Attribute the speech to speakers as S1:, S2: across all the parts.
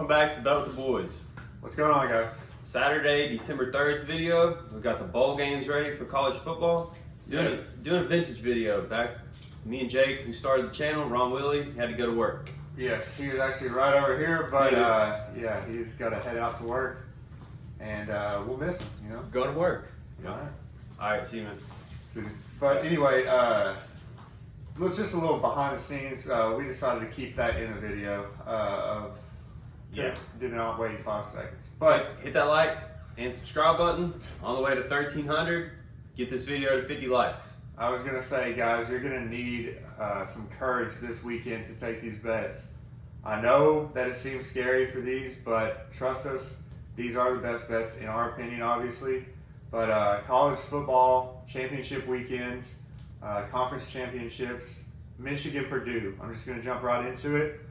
S1: back to Bet with the Boys.
S2: What's going on, guys?
S1: Saturday, December 3rd's video. We've got the bowl games ready for college football. Doing a vintage video. Back, me and Jake, who started the channel, Ron Willie, had to go to work.
S2: Yes, he was actually right over here, but yeah, he's got to head out to work, and we'll miss him, you know?
S1: Go to work.
S2: All right.
S1: All right, see you, man.
S2: But anyway, let's just a little behind the scenes. We decided to keep that in the video did not wait 5 seconds. But
S1: hit that like and subscribe button on the way to 1,300. Get this video to 50 likes.
S2: I was gonna say, guys, you're gonna need some courage this weekend to take these bets. I know that it seems scary for these, but trust us, these are the best bets in our opinion, obviously. But college football championship weekend, conference championships, Michigan, Purdue. I'm just gonna jump right into it.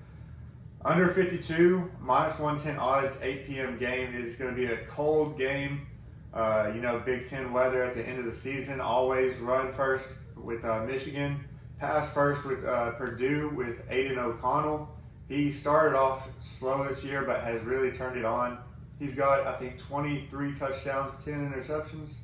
S2: Under 52, minus 110 odds, 8 p.m. game. It is going to be a cold game. You know, Big Ten weather at the end of the season. Always run first with Michigan. Pass first with Purdue with Aiden O'Connell. He started off slow this year, but has really turned it on. He's got, I think, 23 touchdowns, 10 interceptions.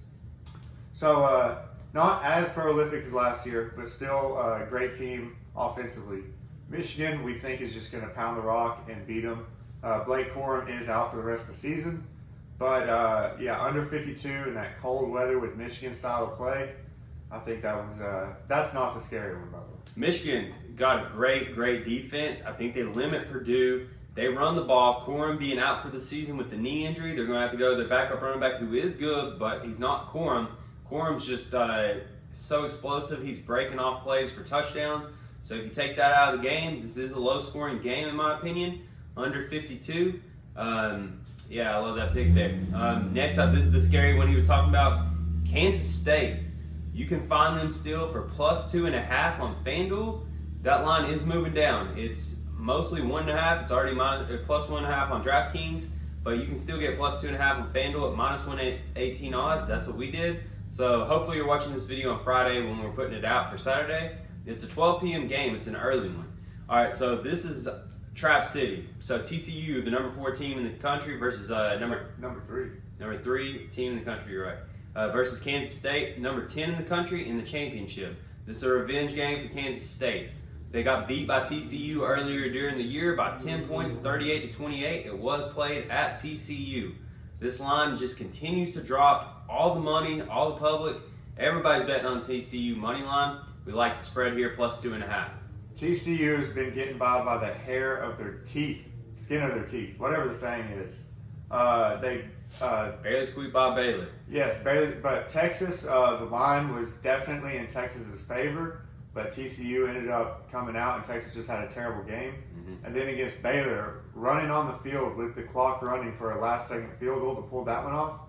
S2: So not as prolific as last year, but still a great team offensively. Michigan, we think, is just going to pound the rock and beat them. Blake Corum is out for the rest of the season. But, yeah, under 52 in that cold weather with Michigan style of play, I think that one's that's not the scary one, by the way.
S1: Michigan's got a great defense. I think they limit Purdue. They run the ball. Corum being out for the season with the knee injury, they're going to have to go to their backup running back, who is good, but he's not Corum. Corum's just so explosive. He's breaking off plays for touchdowns. So if you take that out of the game, this is a low-scoring game in my opinion. Under 52. Yeah, I love that pick there. Next up, this is the scary one he was talking about. Kansas State. You can find them still for plus 2.5 on FanDuel. That line is moving down. It's mostly 1.5. It's already plus 1.5 on DraftKings, but you can still get plus 2.5 on FanDuel at minus 118 odds. That's what we did. So hopefully you're watching this video on Friday when we're putting it out for Saturday. It's a 12 p.m. game. It's an early one. All right, so this is Trap City. So TCU, the number 4 team in the country, versus number 3 team in the country, you're right, versus Kansas State, number 10 in the country in the championship. This is a revenge game for Kansas State. They got beat by TCU earlier during the year by 10 points, 38-28. It was played at TCU. This line just continues to drop. All the money, all the public, everybody's betting on TCU money line. We like the spread here, plus 2.5.
S2: TCU has been getting by the hair of their teeth, skin of their teeth, whatever the saying is. They
S1: barely squeaked by Baylor.
S2: Yes, barely. But Texas, the line was definitely in Texas's favor, but TCU ended up coming out, and Texas just had a terrible game. Mm-hmm. And then against Baylor, running on the field with the clock running for a last-second field goal to pull that one off,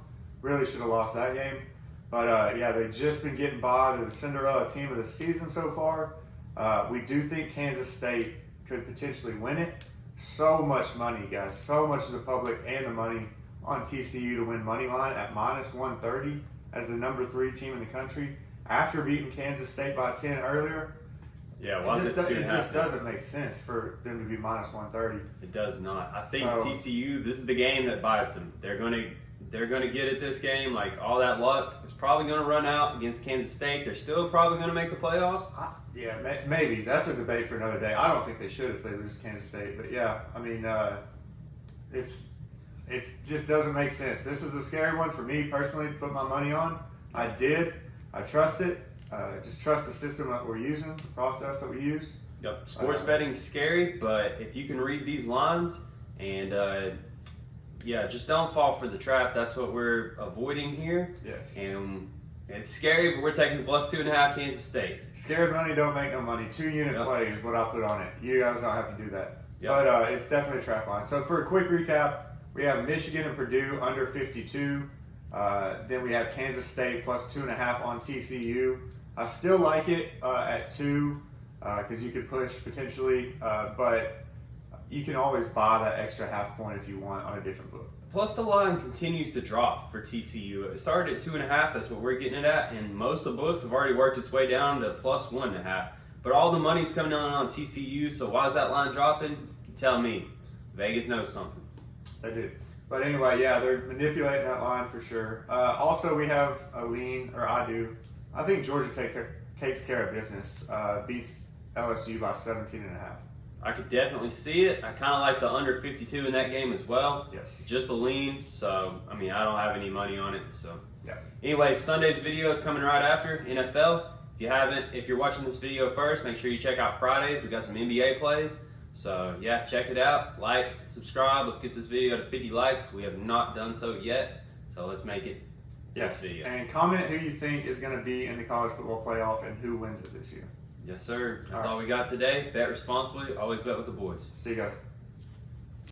S2: really should have lost that game. But, yeah, they've just been getting by. They're the Cinderella team of the season so far. We do think Kansas State could potentially win it. So much money, guys. So much of the public and the money on TCU to win money line at minus 130 as the number 3 team in the country after beating Kansas State by 10 earlier.
S1: Yeah,
S2: it just doesn't make sense for them to be minus 130.
S1: It does not. I think TCU, this is the game that bites them. They're going to get at this game. Like, all that luck is probably going to run out against Kansas State. They're still probably going to make the playoffs.
S2: Yeah, maybe. That's a debate for another day. I don't think they should if they lose to Kansas State. But, yeah, I mean, it just doesn't make sense. This is a scary one for me personally to put my money on. I did. I trust it. Just trust the system that we're using, the process that we use.
S1: Yep. Sports betting's scary, but if you can read these lines and yeah, just don't fall for the trap. That's what we're avoiding here.
S2: Yes.
S1: And it's scary, but we're taking the plus 2.5 Kansas State.
S2: Scared money don't make no money. 2-unit play is what I put on it. You guys don't have to do that.
S1: Yep.
S2: But it's definitely a trap line. So for a quick recap, we have Michigan and Purdue under 52. Then we have Kansas State plus 2.5 on TCU. I still like it at 2 because you could push potentially, but you can always buy that extra half point if you want on a different book.
S1: Plus, the line continues to drop for TCU. It started at 2.5. That's what we're getting it at, and most of the books have already worked its way down to plus 1.5. But all the money's coming on TCU. So why is that line dropping? Tell me. Vegas knows something.
S2: They do. But anyway, yeah, they're manipulating that line for sure. Also, we have a lean, or I do. I think Georgia takes care of business. Beats LSU by 17.5.
S1: I could definitely see it. I kind of like the under 52 in that game as well.
S2: Yes.
S1: Just a lean. So, I mean, I don't have any money on it. So,
S2: yeah.
S1: Anyway, Sunday's video is coming right after NFL. If you're watching this video first, make sure you check out Fridays. We got some NBA plays. So, yeah, check it out. Like, subscribe. Let's get this video to 50 likes. We have not done so yet. So, let's make it
S2: Yes.
S1: this video.
S2: And comment who you think is going to be in the college football playoff and who wins it this year.
S1: Yes, sir. That's
S2: All right.
S1: all we got today. Bet responsibly. Always bet with the boys.
S2: See you guys.